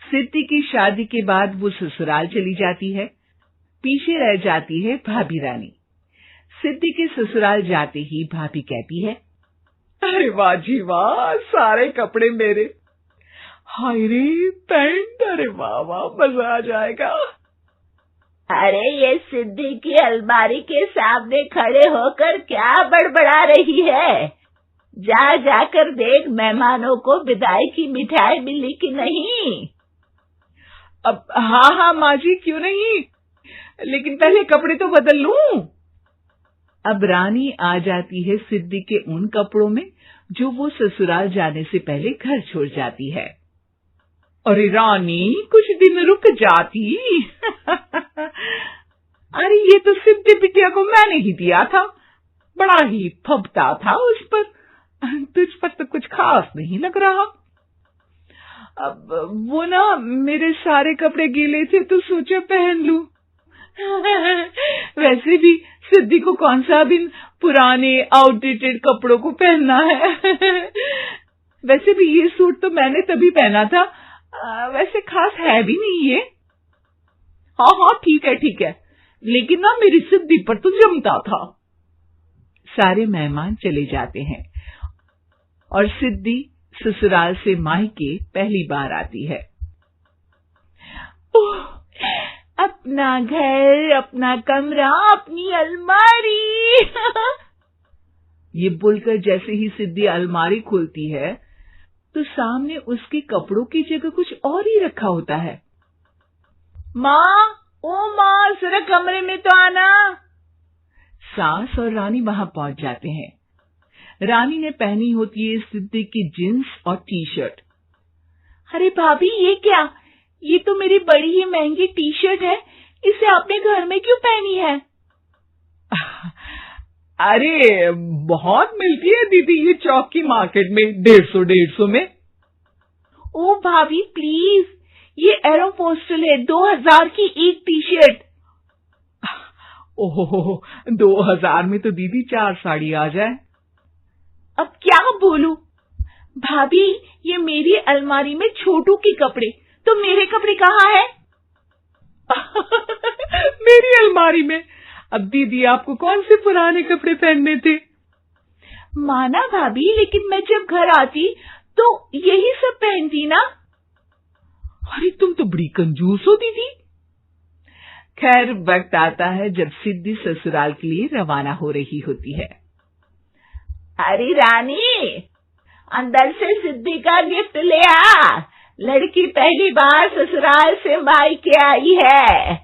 सिद्धि की शादी के बाद वो ससुराल चली जाती है। पीछे रह जाती है भाभी रानी। सिद्धि के ससुराल जाते ही भाभी कहती है, अरे वाह जी वाह, सारे कपड़े मेरे। हाय रे पैंट, अरे वाह वाह, मजा आ जाएगा। अरे ये सिद्धि की अलमारी के सामने खड़े होकर क्या बड़बड़ा रही है? जा जाकर देख मेहमानों को विदाई की मिठाई मिली कि नहीं। अब हाँ माँ जी, क्यों नहीं, लेकिन पहले कपड़े तो बदल लूं। अब रानी आ जाती है सिद्धि के उन कपड़ों में जो वो ससुराल जाने से पहले घर छोड़ जाती है। अरे रानी, कुछ दिन रुक जाती। अरे ये तो सिद्धि बिटिया को मैंने ही दिया था, बड़ा ही फबता था उस पर, तुझ पर तो कुछ खास नहीं लग रहा। अब वो ना मेरे सारे कपड़े गीले थे तो सोचा पहन लूं। वैसे भी सिद्धि को कौन सा दिन पुराने आउटडेटेड कपड़ों को पहनना है। वैसे भी ये सूट तो मैंने तभी पहना था, वैसे खास है भी नहीं ये। हाँ ठीक है, लेकिन ना मेरी सिद्धि पर तो जमता था। सारे मेहमान चले जाते हैं और सिद्धि ससुराल से मायके पहली बार आती है। ओह, अपना घर, अपना कमरा, अपनी अलमारी। ये बोलकर जैसे ही सिद्धि अलमारी खोलती है तो सामने उसके कपड़ों की जगह कुछ और ही रखा होता है। माँ, जरा कमरे में तो आना। सास और रानी वहां पहुंच जाते हैं। रानी ने पहनी होती है सिद्धि की जींस और टी शर्ट। अरे भाभी, ये क्या? ये तो मेरी बड़ी ही महंगी टी शर्ट है, इसे आपने घर में क्यों पहनी है? अरे बहुत मिलती है दीदी ये चौक की मार्केट में, 150 में। ओ भाभी प्लीज, ये एरोपोस्टल है, 2000 की एक टी शर्ट। ओहो, 2000 में तो दीदी 4 साड़ी आ जाए। अब क्या बोलूं भाभी, ये मेरी अलमारी में छोटू के कपड़े, तो मेरे कपड़े कहाँ है? मेरी अलमारी में? अब दीदी आपको कौन से पुराने कपड़े पहनने थे? माना भाभी, लेकिन मैं जब घर आती तो यही सब पहनती ना। अरे तुम तो बड़ी कंजूस हो दीदी। खैर, वक्त आता है जब सिद्धि ससुराल के लिए रवाना हो रही होती है। अरे रानी, अंदर से सिद्धि का गिफ्ट ले आ, लड़की पहली बार ससुराल से मायके आई है।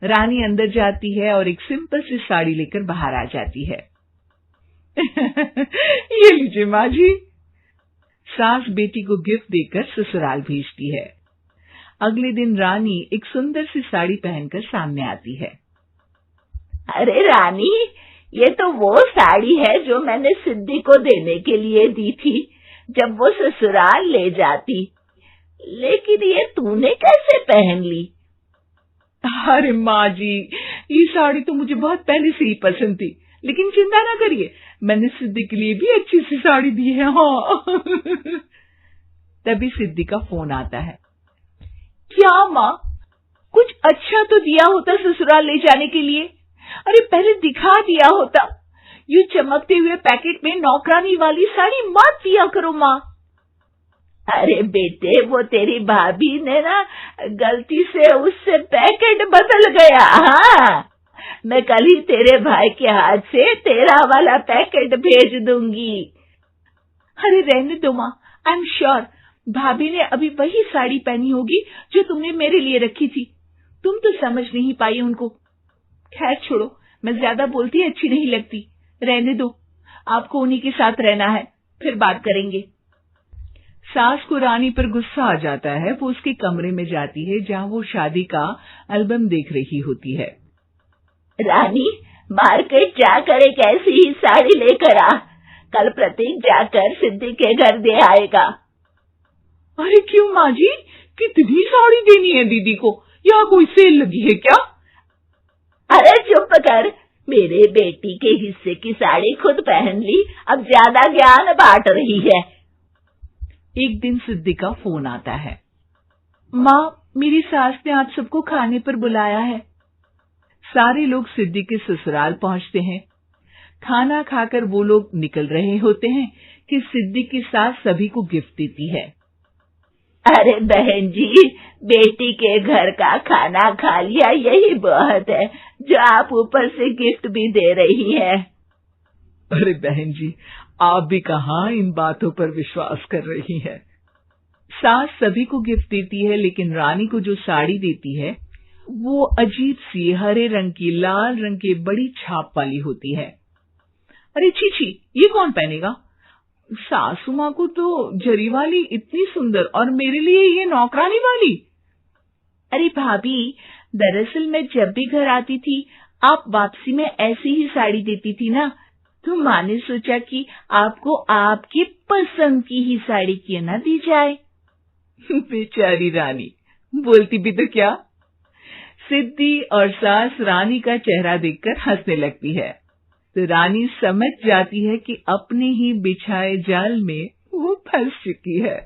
रानी अंदर जाती है और एक सिंपल सी साड़ी लेकर बाहर आ जाती है। ये लीजिए माँ जी। सास बेटी को गिफ्ट देकर ससुराल भेजती है। अगले दिन रानी एक सुंदर सी साड़ी पहनकर सामने आती है। अरे रानी, ये तो वो साड़ी है जो मैंने सिद्धि को देने के लिए दी थी जब वो ससुराल ले जाती, लेकिन ये तूने कैसे पहन ली? अरे माँ जी, ये साड़ी तो मुझे बहुत पहले से ही पसंद थी, लेकिन चिंता ना करिए, मैंने सिद्धि के लिए भी अच्छी सी साड़ी दी है। हाँ। तभी सिद्धि का फोन आता है। क्या माँ, कुछ अच्छा तो दिया होता ससुराल ले जाने के लिए, अरे पहले दिखा दिया होता। यूं चमकते हुए पैकेट में नौकरानी वाली साड़ी मत दिया करो माँ। अरे बेटे, वो तेरी भाभी ने ना गलती से उससे पैकेट बदल गया। हाँ, मैं कल ही तेरे भाई के हाथ से तेरा वाला पैकेट भेज दूंगी। अरे रहने दो माँ, आई एम श्योर भाभी ने अभी वही साड़ी पहनी होगी जो तुमने मेरे लिए रखी थी, तुम तो समझ नहीं पाई उनको। खैर छोड़ो, मैं ज्यादा बोलती अच्छी नहीं लगती, रहने दो, आपको उन्हीं के साथ रहना है, फिर बात करेंगे। सास को रानी पर गुस्सा आ जाता है। वो उसके कमरे में जाती है जहाँ वो शादी का एल्बम देख रही होती है। रानी, मार्केट जाकर एक ऐसी ही साड़ी लेकर आ, कल प्रतीक जाकर सिद्धि के घर दे आएगा। अरे क्यों माँ जी, कितनी साड़ी देनी है दीदी को? यहाँ कोई सेल लगी है क्या? अरे चुप कर, मेरे बेटी के हिस्से की साड़ी खुद पहन ली, अब ज्यादा ज्ञान बांट रही है। एक दिन सिद्धि का फोन आता है। माँ, मेरी सास ने आप सबको खाने पर बुलाया है। सारे लोग सिद्धि के ससुराल पहुंचते हैं। खाना खाकर वो लोग निकल रहे होते हैं कि सिद्धि की सास सभी को गिफ्ट देती है। अरे बहन जी, बेटी के घर का खाना खा लिया, यही बहुत है, जो आप ऊपर से गिफ्ट भी दे रही है। अरे बहन जी, आप भी कहाँ इन बातों पर विश्वास कर रही है। सास सभी को गिफ्ट देती है, लेकिन रानी को जो साड़ी देती है वो अजीब सी हरे रंग की, लाल रंग की बड़ी छाप वाली होती है। अरे छी छी, ये कौन पहनेगा? सासू माँ को तो जरी वाली इतनी सुंदर, और मेरे लिए ये नौकरानी वाली। अरे भाभी, दरअसल मैं जब भी घर आती थी आप वापसी में ऐसी ही साड़ी देती थी ना, तो माँ ने सोचा कि आपको आपकी पसंद की ही साड़ी क्यों ना दी जाए। बेचारी रानी, बोलती भी तो क्या। सिद्धि और सास रानी का चेहरा देखकर हंसने लगती है, तो रानी समझ जाती है कि अपने ही बिछाए जाल में वो फंस चुकी है।